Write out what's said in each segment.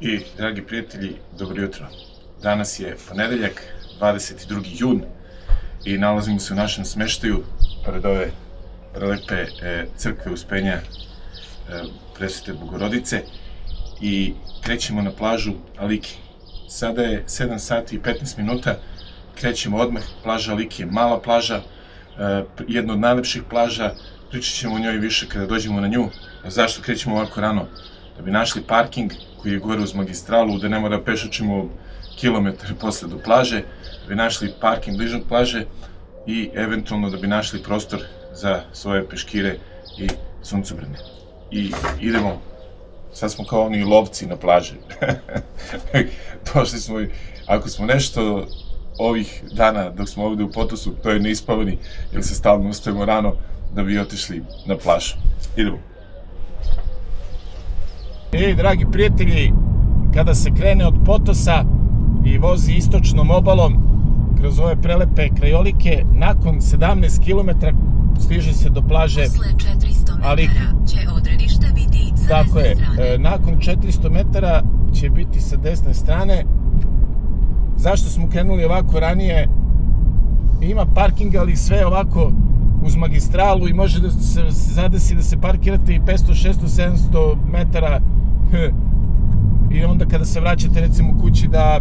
I, dragi prijatelji, dobro jutro. Danas je ponedeljak, 22. jun i nalazimo se u našem smeštaju pored ove prelepe crkve Uspenja Presvete Bogorodice i krećemo na plažu Aliki. Sada je 7 sati i 15 minuta, krećemo odmah. Plaža Aliki je mala plaža, jedna od najlepših plaža, pričat ćemo o njoj više kada dođemo na nju. Zašto krećemo ovako rano? Da bi našli parking koji je gore uz magistralu, da ne mora pešačimo kilometre posle do plaže, da bi našli parking bližnog plaže i eventualno da bi našli prostor za svoje peškire i suncobrane. I idemo, sad smo kao oni lovci na plaži. Došli smo, ako smo nešto ovih dana dok smo ovde u Potosu, to je neispavani, jer se stalno ustajemo rano da bi otišli na plažu. Idemo. Dragi prijatelji, kada se krene od Potosa i vozi istočnom obalom kroz ove prelepe krajolike, nakon 17 km stiže se do plaže Aliki. Tako je, nakon 400 metara će biti sa desne strane. Zašto smo krenuli ovako ranije? Ima parkinga, ali sve ovako uz magistralu i može da se zadesi da se parkirate i 500, 600, 700 metara i onda kada se vraćate recimo kući da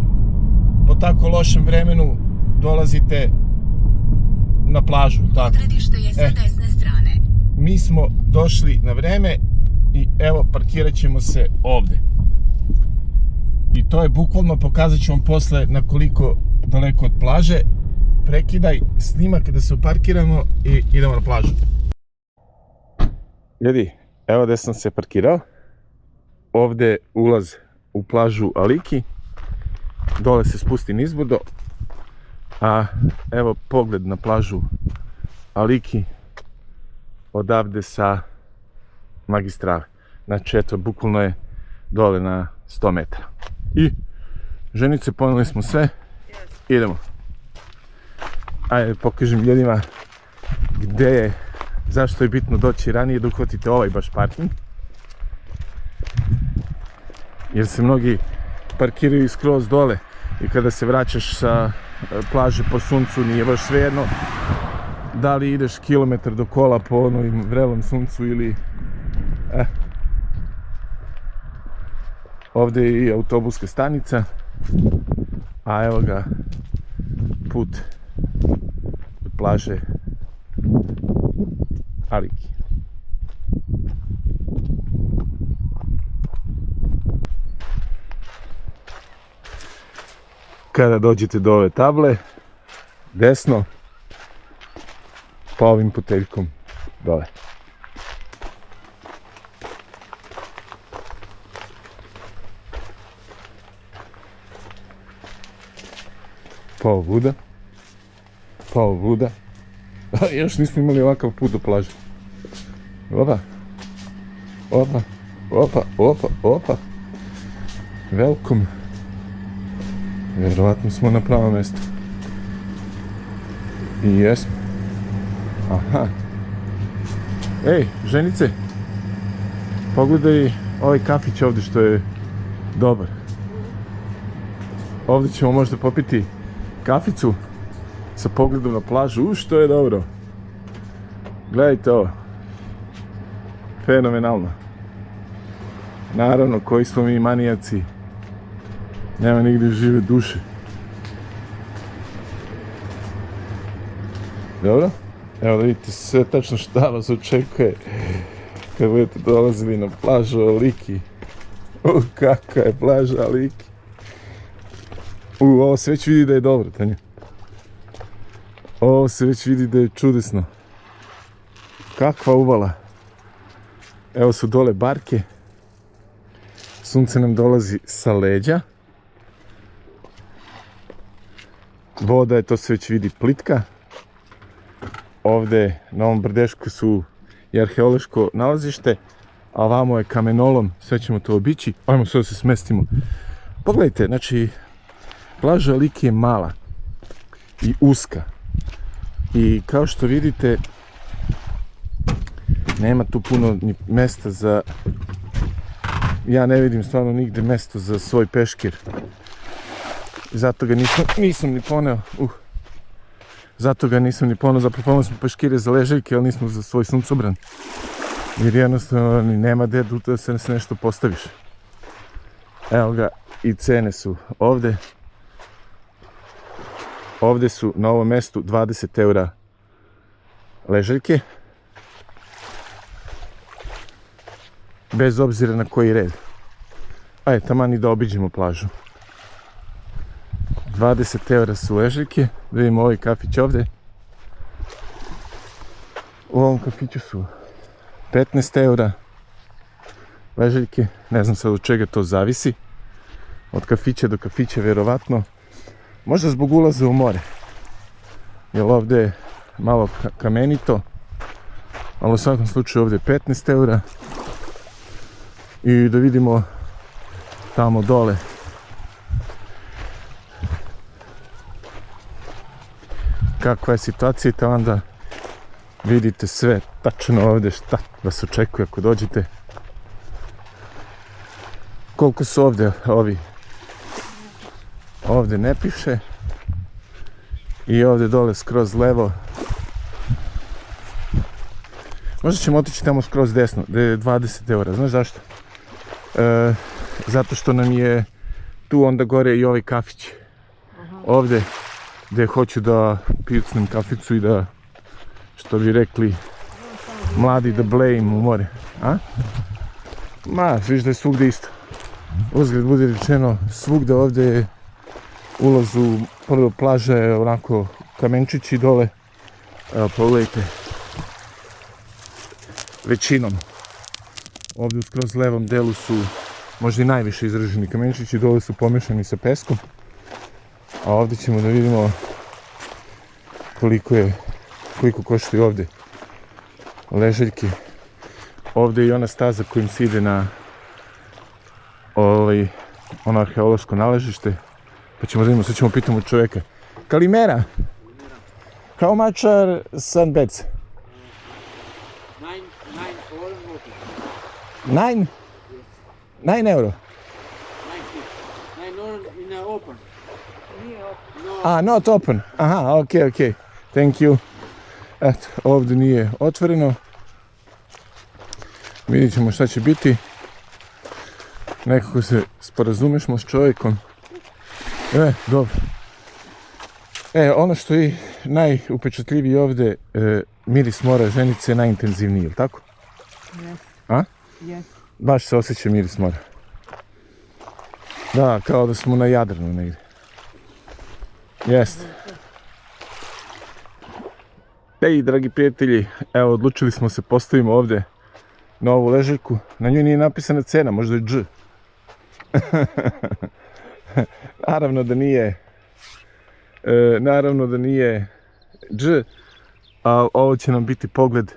po tako lošem vremenu dolazite na plažu. Odredište je sa desne strane. Mi smo došli na vreme i evo parkirat ćemo se ovde. I to je bukvalno, pokazat ću vam posle na koliko daleko od plaže. Prekidaj snimak kada se uparkiramo i idemo na plažu. Ljudi, evo gde sam se parkirao. Ovde je ulaz u plažu Aliki. Dole se spusti nizbrdo. A evo pogled na plažu Aliki odavde sa magistrale. Znači eto, bukvalno je dole na 100 metara. I ženice, poneli smo sve. Idemo. Ajde, pokažem ljudima gde je, zašto je bitno doći ranije da uhvatite ovaj baš parking. Jer se mnogi parkiraju skroz dole i kada se vraćaš sa plaže po suncu nije baš svejedno da li ideš kilometar do kola po onom vrelom suncu ili... Ovde je i autobuska stanica, a evo ga put do plaže Aliki. Kada dođete do ove table, desno, pa ovim puteljkom dole. Pa ovuda, pa ovuda. Još nismo imali ovakav put do plaže. Opa, opa, opa, opa, opa. Welcome. Vjerovatno smo na pravom mjestu. I jesmo. Aha. Ej, ženice, pogledaj ovaj kafić ovdje što je dobar. Ovdje ćemo možda popiti kaficu sa pogledom na plažu. Što je dobro. Gledajte ovo. Fenomenalno. Naravno, koji smo mi manijaci. Nema nigdje žive duše. Dobro? Evo da vidite sve tačno šta vas očekuje kad budete dolazili na plažu Aliki. Kakva je plaža Aliki. Ovo se već vidi da je dobro, Tanja. Ovo se već vidi da je čudesno. Kakva uvala. Evo su dole barke. Sunce nam dolazi sa leđa. Voda je, to se već vidi, plitka. Ovde na ovom brdešku su i arheološko nalazište, a ovamo je kamenolom, sve ćemo to obići. Ajmo sve da se smestimo. Pogledajte, znači, plaža Aliki je mala i uska. I kao što vidite, nema tu puno ni mesta ja ne vidim stvarno nigde mesto za svoj peškir. Zato ga nisam ni poneo. Zato ga nisam ni poneo, zapravo smo peškire za ležaljke, ali nismo za svoj suncobran. Jer jednostavno nema gde da se nešto postaviš. Evo ga, i cene su ovde. Ovde su na ovom mestu 20 eura ležaljke. Bez obzira na koji red. Ajde, taman i da obiđemo plažu. 20 eura su ležaljke. Da vidimo ovaj kafić ovde. U ovom kafiću su 15 eura ležaljke. Ne znam sad od čega to zavisi. Od kafića do kafića vjerovatno. Možda zbog ulaza u more. Jer ovde je malo kamenito. Ali u svakom slučaju ovde je 15 eura. I da vidimo tamo dole kakva je situacija, te onda vidite sve tačno ovde šta vas očekuje ako dođete. Koliko su ovde ovi? Ovde ne piše. I ovde dole skroz levo. Možda ćemo otići tamo skroz desno, gde je 20 eura. Znaš zašto? Zato što nam je tu onda gore i ovaj kafić. Ovde gde hoću da pijucnem kaficu i da, što bi rekli mladi, da blejim u more. A? Ma, viš da je svugde isto. Uzgled bude rečeno, svugde ovde je ulaz u prvo plaža je onako kamenčići dole. Evo, pogledajte. Većinom. Ovdje u skroz levom delu su možda i najviše izraženi kamenčići, dole su pomešani sa peskom. A ovdje ćemo da vidimo koliko koštaju ovdje ležaljke. Ovdje je i ona staza kojim se ide na ono arheološko nalažište. Pa ćemo da vidimo, sad ćemo pitamo čovjeka. Kalimera! How much are sunbeds? 9? 9 euro? 9 euro in the open. Ah, not open. Aha, ok. Thank you. Eto, ovdje nije otvoreno. Vidjet ćemo šta će biti. Nekako se sporazumešmo s čovjekom. Dobro. Ono što je najupečatljivije ovdje, miris mora ženice je najintenzivniji, ili tako? Yes. A? Yes. Baš se osjeća miris mora. Da, kao da smo na Jadranu negdje. Jeste. Ej, dragi prijatelji, evo odlučili smo se postavimo ovdje na ovu ležaljku. Na nju nije napisana cena, možda je dž. Naravno da nije dž, a ovo će nam biti pogled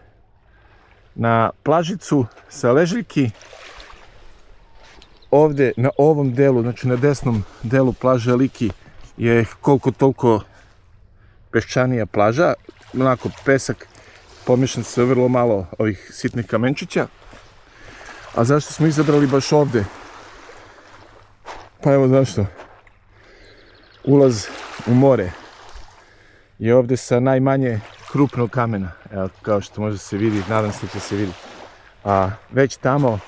na plažicu sa ležaljki. Ovdje na ovom delu, znači na desnom delu plaže Aliki je koliko toliko peščanija plaža, onako pesak pomješan sa vrlo malo ovih sitnih kamenčića. A zašto smo izabrali baš ovdje? Pa evo zašto. Ulaz u more je ovdje sa najmanje krupnog kamena. Evo, kao što može se vidi, nadam se da će se vidjeti. A već tamo,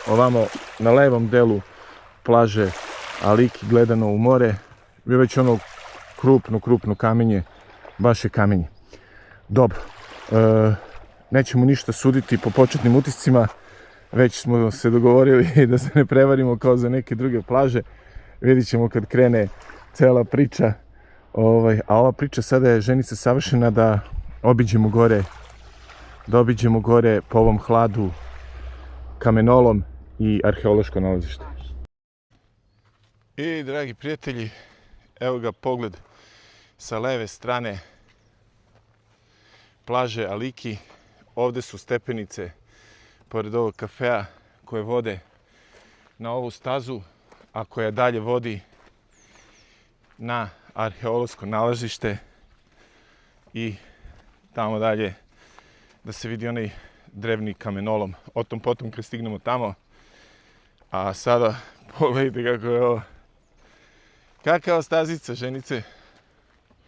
ovamo na levom delu plaže Aliki gledano u more, je već ono krupno kamenje, baš je kamenje. Dobro, nećemo ništa suditi po početnim utiscima, već smo se dogovorili da se ne prevarimo kao za neke druge plaže. Vidit ćemo kad krene cela priča. A ova priča sada je ženica savršena da obiđemo gore po ovom hladu kamenolom i arheološko nalazište. I dragi prijatelji, evo ga pogled sa leve strane plaže Aliki. Ovdje su stepenice pored ovog kafea koje vode na ovu stazu, a koja dalje vodi na arheološko nalazište i tamo dalje da se vidi onaj drevni kamenolom. O tom potom kad stignemo tamo A sada pogledajte kako je ovo. Kakva je stazica, ženice?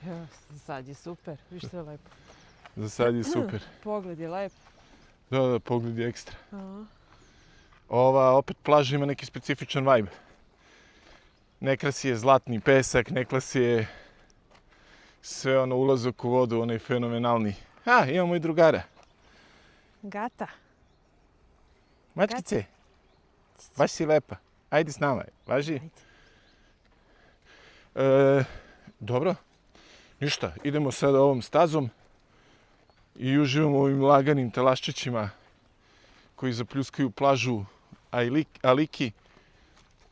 Evo, sad je super, viš što je lepo. Za sad je super. Pogled je lep. Da, pogled je ekstra. Aha. Ova opet plaža ima neki specifičan vibe. Ne krasi je zlatni pesak, ne krasi je sve ono ulazak u vodu, onaj fenomenalni. Imamo i drugara. Gata. Mačkice, baš si lepa. Ajde s nama, važi. Dobro, ništa, idemo sad ovom stazom i uživamo u ovim laganim talaščićima koji zapljuskaju plažu Aliki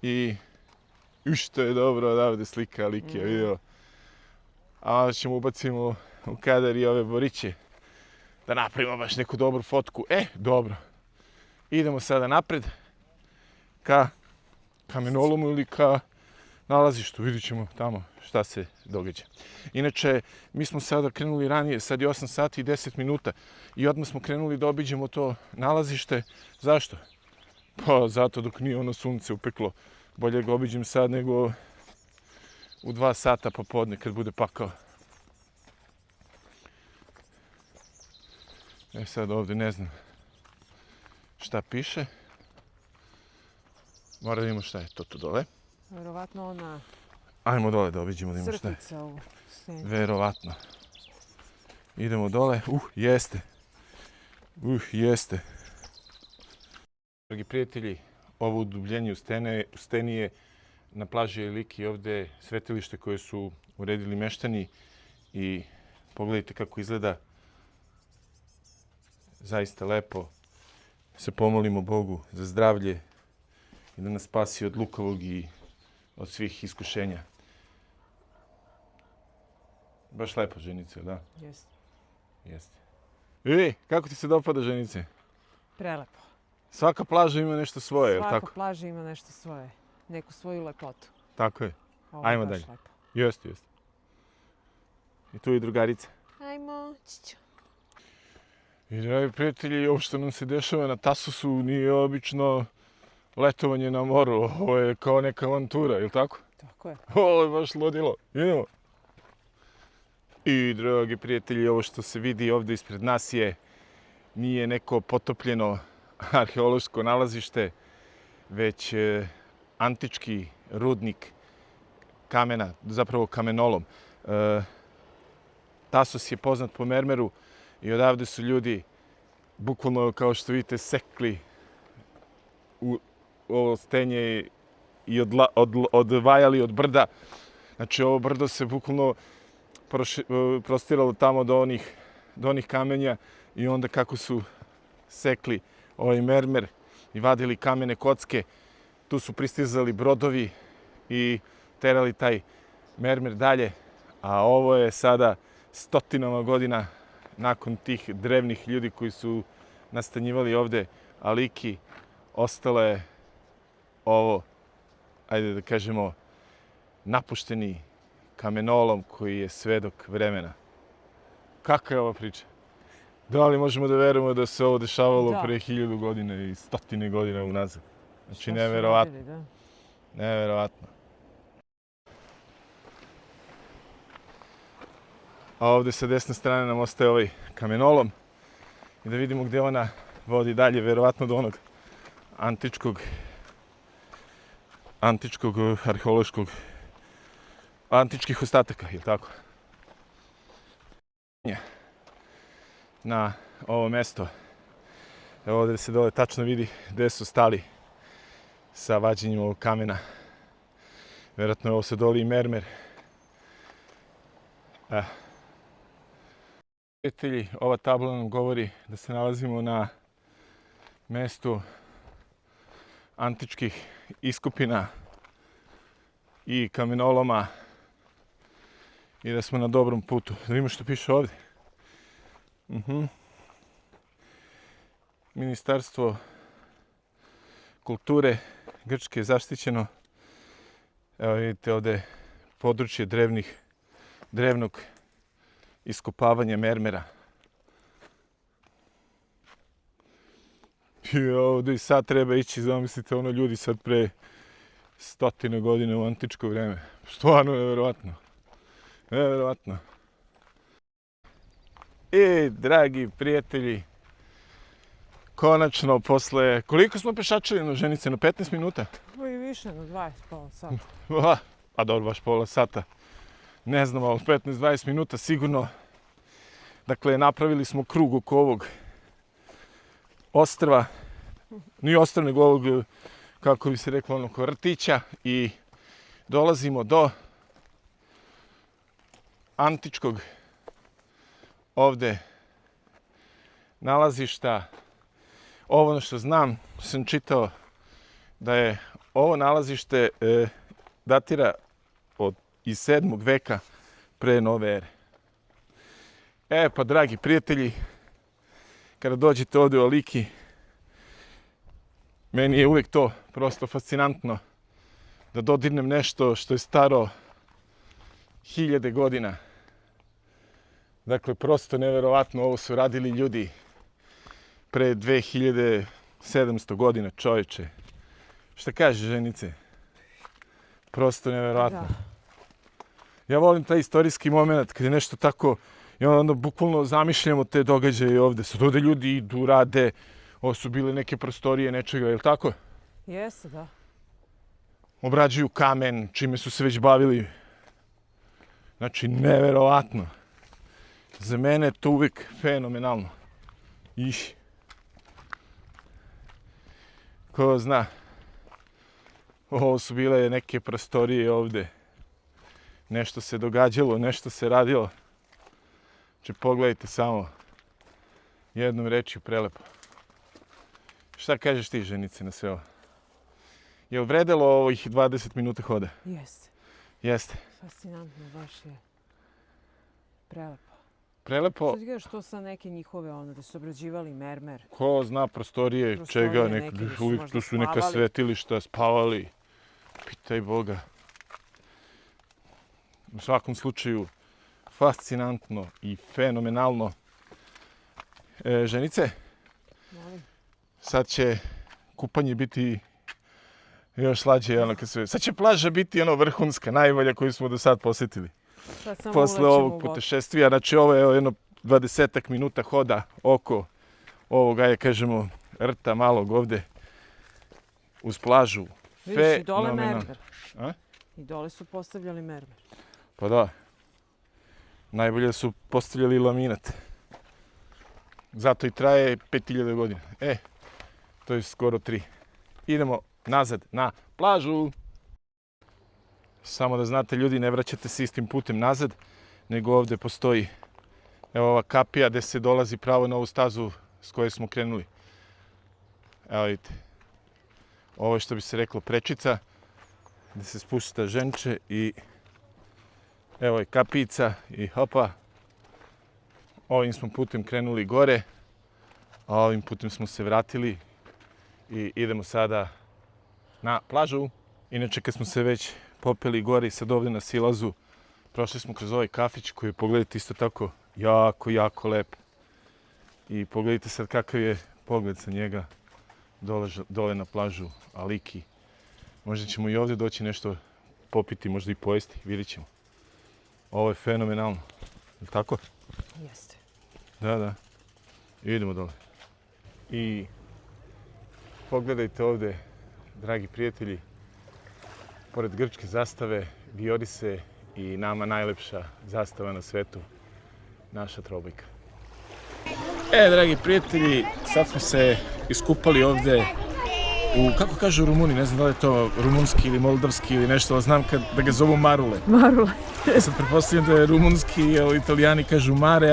i što je dobro odavde slika Aliki, vidio. A onda ćemo ubacimo u kadar i ove boriće da napravimo baš neku dobru fotku. Dobro. Idemo sada napred ka kamenolomu ili ka nalazištu. Vidit ćemo tamo šta se događa. Inače, mi smo sada krenuli ranije, sad je 8 sati i 10 minuta i odmah smo krenuli da obiđemo to nalazište. Zašto? Pa zato dok nije ono sunce upeklo. Bolje ga obiđem sad nego u 2 sata popodne kad bude pakao. Sad ovdje ne znam šta piše. Mora da vidimo šta je to tu dole. Verovatno ona Ajmo dole da obiđemo da vidimo šta je. crtica u steni. Verovatno. Idemo dole. Jeste. Jeste. Dragi prijatelji, ovo udubljenje u steni je na plaži Aliki ovdje svetilište koje su uredili meštani i pogledajte kako izgleda. Zaista lepo. Se pomolimo Bogu za zdravlje i da nas spasi od lukavog i od svih iskušenja. Baš lepo, ženice, da? Jeste. Jeste. Kako ti se dopada, ženice? Prelepo. Svaka plaža ima nešto svoje, je li tako? Svaka plaža ima nešto svoje. Neku svoju lepotu. Tako je. Ovo Ajmo baš dalje. lepo. Jeste. I tu je drugarica. Ajmo, čiću. I dragi prijatelji, ovo što nam se dešava na Tasosu nije obično letovanje na moru. Ovo je kao neka avantura, je li tako? Tako je. Ovo je baš ludilo. Idemo. I dragi prijatelji, ovo što se vidi ovdje ispred nas nije neko potopljeno arheološko nalazište, već antički rudnik kamena, zapravo kamenolom. Tasos je poznat po mermeru i odavde su ljudi bukvalno, kao što vidite, sekli u ovo stenje i odvajali od brda. Znači, ovo brdo se bukvalno prostiralo tamo do onih kamenja i onda kako su sekli ovaj mermer i vadili kamene kocke, tu su pristizali brodovi i terali taj mermer dalje, a ovo je sada stotinama godina nakon tih drevnih ljudi koji su nastanjivali ovde Aliki, ostalo je ovo, ajde da kažemo, napušteni kamenolom koji je svedok vremena. Kakva je ova priča? Da li možemo da verujemo da se ovo dešavalo pre 1000 godina i stotine godina unazad? Znači, neverovatno. Neverovatno. A ovdje sa desne strane nam ostaje ovaj kamenolom i da vidimo gdje ona vodi dalje, verovatno do onog antičkog arheološkog antičkih ostataka, je li tako? Na ovo mesto, evo ovdje se dole tačno vidi gdje su stali sa vađenjem ovog kamena. Vjerojatno je ovo se doli i mermer. Prijatelji, ova tabla nam govori da se nalazimo na mestu antičkih iskopina i kamenoloma i da smo na dobrom putu. Da vidimo što piše ovdje. Ministarstvo kulture Grčke je zaštićeno. Evo vidite ovdje područje drevnog iskopavanja mermera. I ovdje i sad treba ići, zamislite, ono ljudi sad pre 100 godina u antičko vreme. Stvarno nevjerovatno. Nevjerovatno. I, dragi prijatelji, konačno posle... Koliko smo pešačili na ženice? Na 15 minuta? I više, na 20, pola sata. Pa dobro, baš pola sata. Ne znam, ali 15-20 minuta sigurno. Dakle, napravili smo krug oko ovog ostrva. Nije ostrv, nego ovog, kako bi se reklo, ono, vrtića. I dolazimo do antičkog ovde nalazišta. Ovo što znam, sam čitao da je ovo nalazište datira iz 7. veka pre nove ere. Pa, dragi prijatelji, kada dođete ovde u Aliki, meni je uvek to prosto fascinantno da dodirnem nešto što je staro 1000 godina. Dakle, prosto neverovatno, ovo su radili ljudi pre 2700 godina, čovječe. Šta kaže ženice? Prosto neverovatno. Da. Ja volim taj istorijski moment kad je nešto tako i onda bukvalno zamišljamo te događaje ovde. Sad ovde ljudi idu, rade, ovo su bile neke prostorije nečega, je li tako? Jeste, da. Obrađuju kamen, čime su se već bavili. Znači, neverovatno. Za mene je to uvijek fenomenalno. Iš. Ko zna. Ovo su bile neke prostorije ovde. Nešto se događalo, nešto se radilo. Znači, pogledajte samo. Jednom rečju prelepo. Šta kažeš ti, ženice, na sve ovo? Je li vredelo ovih 20 minuta hoda? Jeste. Jeste. Fascinantno, baš je prelepo. Prelepo. Sad gledaš to sa neke njihove, ono, da su obrađivali mermer. Ko zna prostorije, čega, uvijek tu su neka svetilišta, spavali. Pitaj Boga. U svakom slučaju, fascinantno i fenomenalno. Ženice, Molim. sad će kupanje biti još slađe. Sad će plaža biti ono vrhunska, najbolja koju smo do sad posjetili. Posle ovog putešestvija, znači ovo je jedno 20 minuta hoda oko ovoga, je kažemo, rta malog ovde uz plažu. Vidiš, i dole mermer. I dole su postavljali mermer. Pa da. Najbolje su postavljali laminat. Zato i traje 5000 godina. To je skoro 3. Idemo nazad na plažu. Samo da znate, ljudi, ne vraćate se istim putem nazad, nego ovdje postoji evo ova kapija gdje se dolazi pravo na ovu stazu s koje smo krenuli. Evo vidite. Ovo je, što bi se reklo, prečica gdje se spušta ženče i evo je kapica i hopa. Ovim smo putem krenuli gore, a ovim putem smo se vratili i idemo sada na plažu. Inače, kad smo se već popeli gore i sad ovdje na silazu, prošli smo kroz ovaj kafić koji je, pogledajte, isto tako jako, jako lep. I pogledajte sad kakav je pogled sa njega dole na plažu Aliki. Možda ćemo i ovdje doći nešto popiti, možda i pojesti, vidjet ćemo. Ovo je fenomenalno, je li tako? Jeste. Da. I idemo dole. I pogledajte ovdje, dragi prijatelji, pored grčke zastave vijori se i nama najlepša zastava na svetu, naša trobojka. Dragi prijatelji, sad smo se iskupali ovdje u, kako kažu Rumuni, ne znam da li je to rumunski ili moldavski ili nešto, ali znam da ga zovu marule. Marule. Sad pretpostavljam da je rumunski, italijani kažu mare,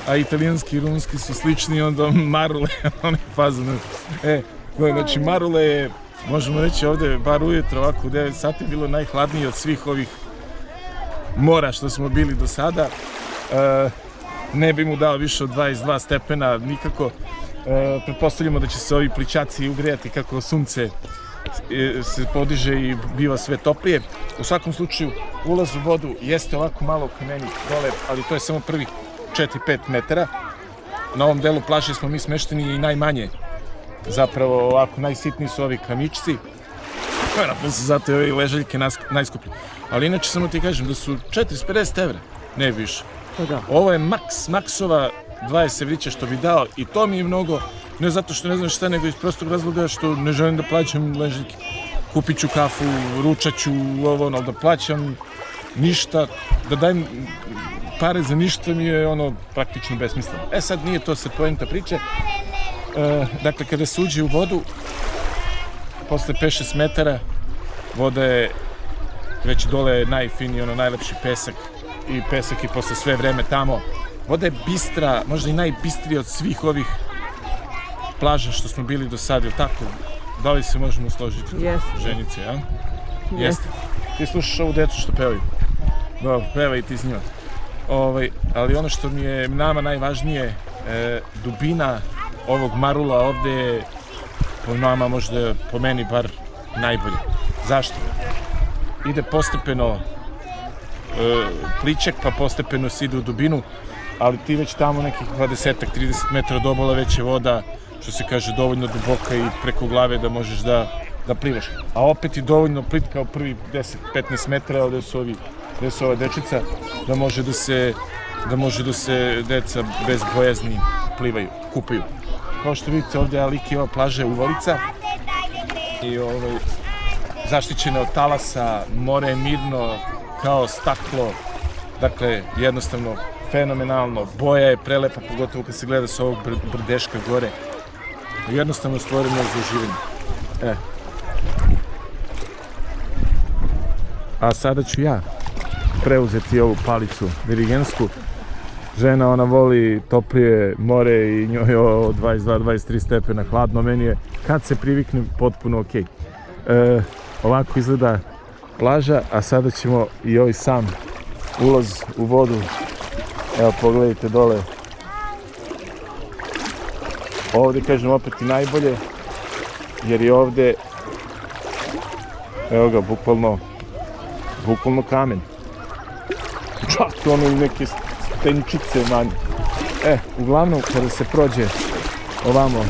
a italijanski i rumunski su slični, onda marule, oni fazonu. Znači marule je, možemo reći ovdje, bar ujutro, ovako u 9 sati, bilo najhladnije od svih ovih mora što smo bili do sada. Ne bi mu dao više od 22 stepena, nikako. Pretpostavljamo da će se ovi plićaci ugrijati kako sunce se podiže i biva sve toplije. U svakom slučaju, ulaz u vodu jeste ovako malo kamenik dole, ali to je samo prvih 4-5 metara. Na ovom delu plaže smo mi smešteni i najmanje zapravo ovako najsitniji su ovi kamičci. Vjerojatno su zato i ovi ležaljke najskuplji. Ali inače samo ti kažem da su 450 evra, ne više. Ovo je maksova 20 evrića što bi dao i to mi je mnogo, ne zato što ne znam šta, nego iz prostog razloga što ne želim da plaćam ležaljke. Kupit ću kafu, ručat ću ovo, ali da plaćam ništa, da dajem pare za ništa mi je ono praktično besmisleno. Sad nije to sad poenta priče. Dakle, kada se uđe u vodu, posle 5-6 metara, voda je već dole najfiniji, najlepši pesak i pesak je posle sve vreme tamo. Voda je bistra, možda i najbistrija od svih ovih plaža što smo bili do sad, ili tako? Da li se možemo složiti? Jeste. Ženice, ja? Jeste. Ti slušaš ovu decu što pevaju? Dobro, pevaj i ti s njima. Ali ono što mi je nama najvažnije, dubina ovog marula ovde je po nama, možda po meni bar najbolje. Zašto? Ide postepeno plićak, pa postepeno se ide u dubinu, ali ti već tamo nekih 20-30 metara od obala već je voda, što se kaže, dovoljno duboka i preko glave da možeš da plivaš. A opet i dovoljno plitka u prvi 10-15 metara, gde su ova dečica, da može da se deca bez bojazni plivaju, kupaju. Kao što vidite ovdje Aliki, ova plaža je uvalica i zaštićena od talasa, more je mirno kao staklo, dakle jednostavno fenomenalno, boja je prelepa, pogotovo kad se gleda s ovog brdeška gore, jednostavno stvoreno za uživanje. A sada ću ja preuzeti ovu palicu dirigensku. Žena, ona voli toplije more i njoj je 22-23 stepena hladno, meni je kad se priviknem potpuno ok. Ovako izgleda plaža, a sada ćemo i ovaj sam ulaz u vodu. Evo pogledajte dole. Ovdje kažem opet i najbolje, jer je ovdje, evo ga, bukvalno kamen. Čak ono i neke stenčice manje. Uglavnom kada se prođe ovamo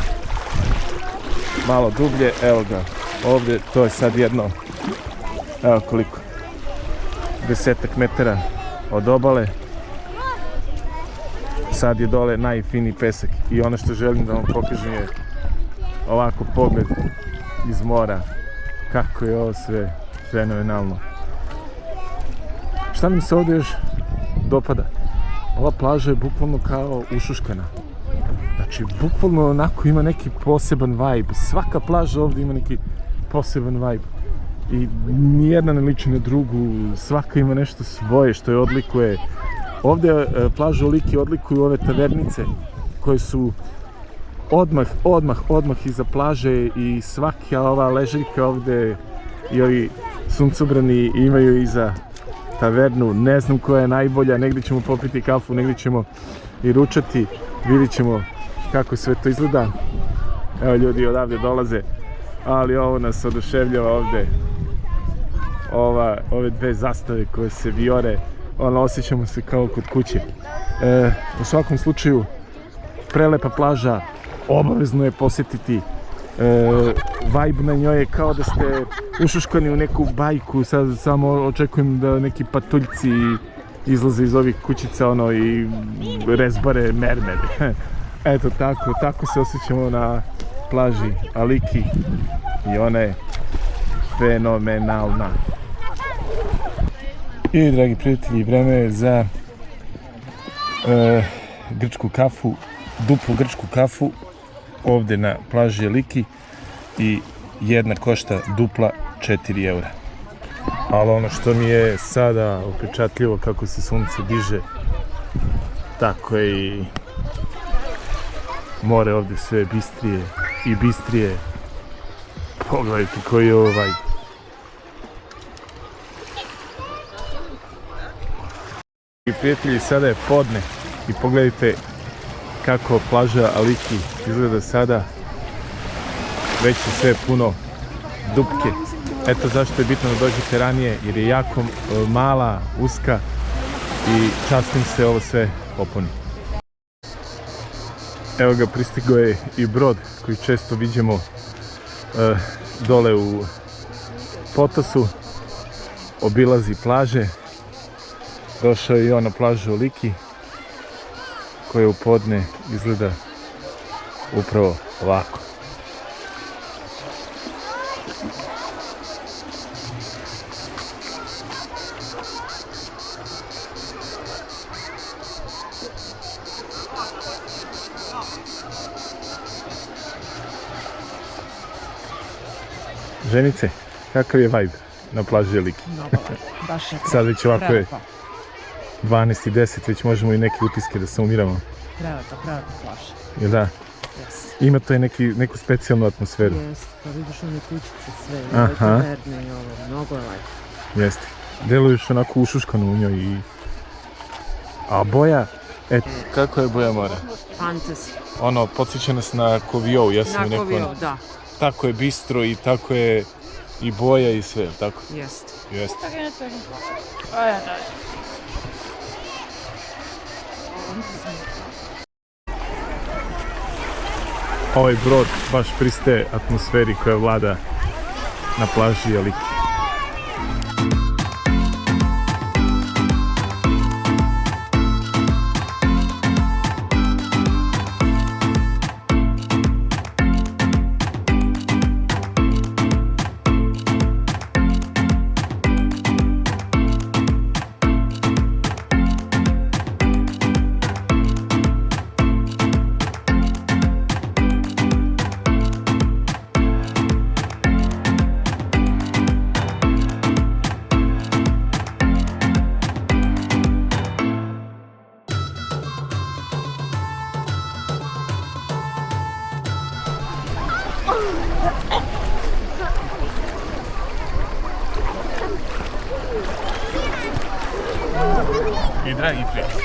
malo dublje, evo ga, ovdje to je sad jedno, evo koliko, 10 metara od obale. Sad je dole najfiniji pesak i ono što želim da vam pokažem je ovako pogled iz mora, kako je ovo sve fenomenalno. Šta nam se ovdje još dopada? Ova plaža je bukvalno kao ušuškana. Znači, bukvalno onako ima neki poseban vibe. Svaka plaža ovdje ima neki poseban vibe. I nijedna ne liči na drugu, svaka ima nešto svoje što je odlikuje. Ovdje plažu Aliki odlikuju ove tavernice koje su odmah iza plaže i svaka ova ležaljka ovdje i ovi suncobrani imaju iza tavernu, ne znam koja je najbolja, negdje ćemo popiti kafu, negdje ćemo i ručati, vidjet ćemo kako sve to izgleda. Evo ljudi odavde dolaze, ali ovo nas oduševljava ovdje, ove dve zastave koje se vijore, osjećamo se kao kod kuće. U svakom slučaju, prelepa plaža, obavezno je posjetiti. Vibe na njoj je kao da ste ušuškani u neku bajku, sad samo očekujem da neki patuljci izlaze iz ovih kućica i rezbare mermer. Eto tako se osjećamo na plaži Aliki i ona je fenomenalna. I dragi prijatelji, vreme je za grčku kafu, duplu grčku kafu ovdje na plaži Aliki i jedna košta dupla 4 eura. Ali ono što mi je sada upečatljivo kako se sunce diže, tako je i more ovdje sve bistrije i bistrije. Pogledajte koji je ovaj. I prijatelji, sada je podne i pogledajte kako plaža Aliki izgleda sada. Već je sve puno dupke. Eto zašto je bitno da dođete ranije, jer je jako mala, uska i častim se ovo sve popuni. Evo ga, pristigao je i brod koji često vidimo dole u Potosu. Obilazi plaže. Došao je i on na plažu Liki, koja u podne izgleda upravo ovako. Ženice, kakav je vibe na plaži Liki? Dobar, baš je Sad već ovako je prelepa. 12:10, već možemo i neke utiske da se umiramo. Prelepa plaža. Jel da? Yes. Ima to i neku specijalnu atmosferu. Jeste, pa vidiš one kućice sve, Aha. ove taverne i ovo, mnogo je lepo. Jeste. Deluješ onako ušuškano u njoj i... A boja... kako je boja mora? Fantasy. Ono, podsjeća nas na Kovijou, ja sam Na neko... Kovijou, da. Tako je bistro i tako je i boja i sve, tako? Jeste. Jeste. Ovaj brod baš pristaje atmosferi koja vlada na plaži Liki. I dragi prijatelji,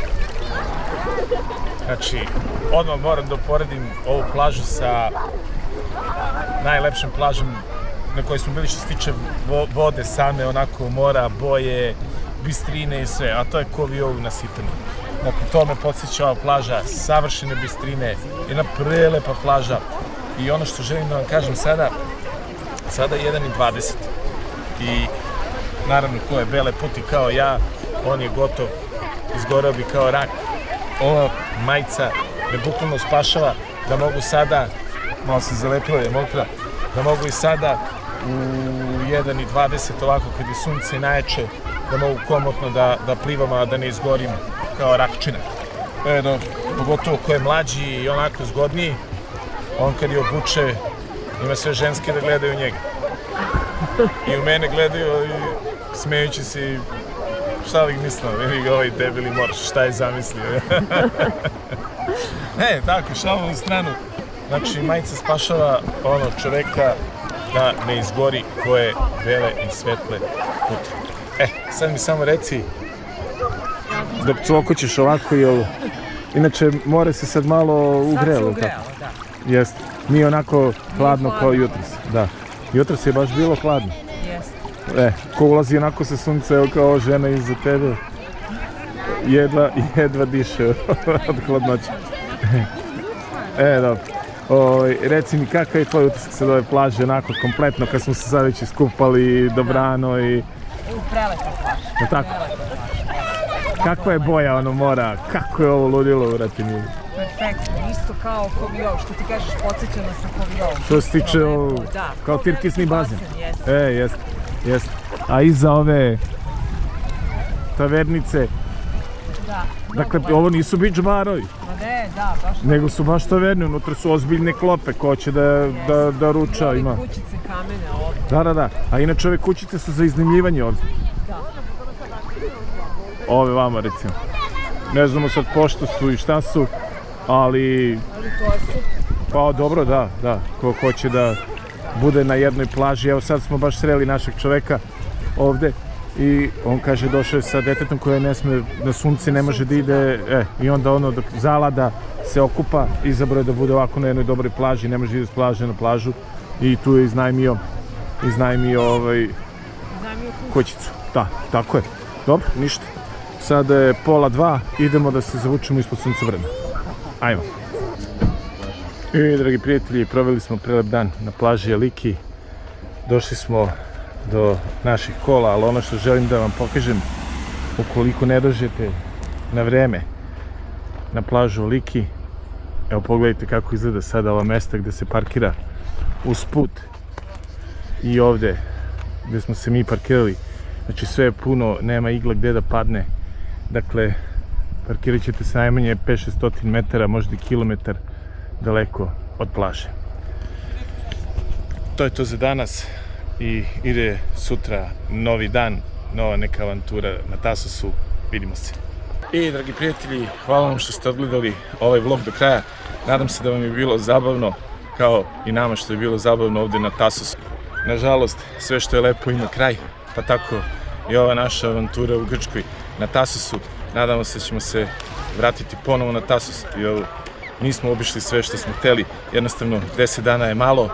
znači odmah moram da uporedim ovu plažu sa najlepšom plažom na kojoj smo bili što se tiče vode same, onako mora, boje, bistrine i sve, a to je Kovijou na Sitanu. Dakle, to me podsjeća ova plaža, savršene bistrine, jedna prelepa plaža i ono što želim da vam kažem sada je 1:20 i naravno ko je bele puti kao ja, on je gotov, izgoreo bi kao rak. Ova majica me bukvalno spašava da mogu sada, malo se zalepila je mokra, da mogu i sada u 1:20 ovako kad je sunce najjače, da mogu komotno da plivam, a da ne izgorim kao rakčina. Pogotovo ko je mlađi i onako zgodniji, on kad je obuče ima sve ženske da gledaju njega. I u mene gledaju i smejući se i šta li mislio, vidi ga ovaj debeli morš, šta je zamislio. Ne, tako, šalom u stranu. Znači, majica spašava ono čoveka da ne izgori koje bele i svetle puti. Sad mi samo reci, da cvokoćeš ovako i ovo. Inače, more se sad malo ugrelo. Sad se ugrelo, da. Jeste. Nije onako hladno kao jutros. Da. Jutros je baš bilo hladno. Jeste. Ko ulazi onako sa sunce, evo kao žena iza tebe, jedva diše od hladnoće. Dobro. Reci mi, kakav je tvoj utisak sad ove plaže, onako kompletno, kad smo se sad već iskupali dobrano i... Prelepa plaža. Je tako? Kakva je boja ono mora, kako je ovo ludilo, vrati mi. Perfektno, isto kao Kovijou, što ti kažeš, podsjeća nas na Kovijou. Što se tiče kao tirkisni bazen. Jeste. A iza ove tavernice, dakle, ovo nisu beach barovi. Baš. Nego su baš taverni, unutra su ozbiljne klope, ko će da ruča ima. Ove kućice kamene ovdje. Da. A inače ove kućice su za iznajmljivanje ovdje. Da. Ove vama recimo. Ne znamo sad pošto su i šta su, ali... to je super. Pa dobro, da. Ko hoće da bude na jednoj plaži. Evo sad smo baš sreli našeg čoveka ovde i on kaže došao je sa detetom koje ne sme na sunce, ne može da ide i onda ono dok zalada se okupa, izabrao je da bude ovako na jednoj dobroj plaži, ne može da ide s plaže na plažu i tu je iznajmio kućicu. Da, tako je. Dobro, ništa. Sada je 1:30, idemo da se zavučemo ispod suncovremena. Ajmo. I dragi prijatelji, proveli smo prelep dan na plaži Eliki. Došli smo do naših kola, ali ono što želim da vam pokažem, ukoliko ne dođete na vreme na plažu Eliki, evo pogledajte kako izgleda sada ova mesta gde se parkira uz put i ovde gde smo se mi parkirali. Znači sve je puno, nema igla gde da padne. Dakle, parkirat ćete se najmanje 500-600 metara, možda i kilometar daleko od plaže. To je to za danas i ide sutra novi dan, nova neka avantura na Tasosu. Vidimo se. I dragi prijatelji, hvala vam što ste odgledali ovaj vlog do kraja. Nadam se da vam je bilo zabavno, kao i nama što je bilo zabavno ovde na Tasosu. Nažalost, sve što je lepo ima kraj, pa tako i ova naša avantura u Grčkoj na Tasosu. Nadamo se da ćemo se vratiti ponovo na Tasos, jer nismo obišli sve što smo hteli. Jednostavno, 10 dana je malo.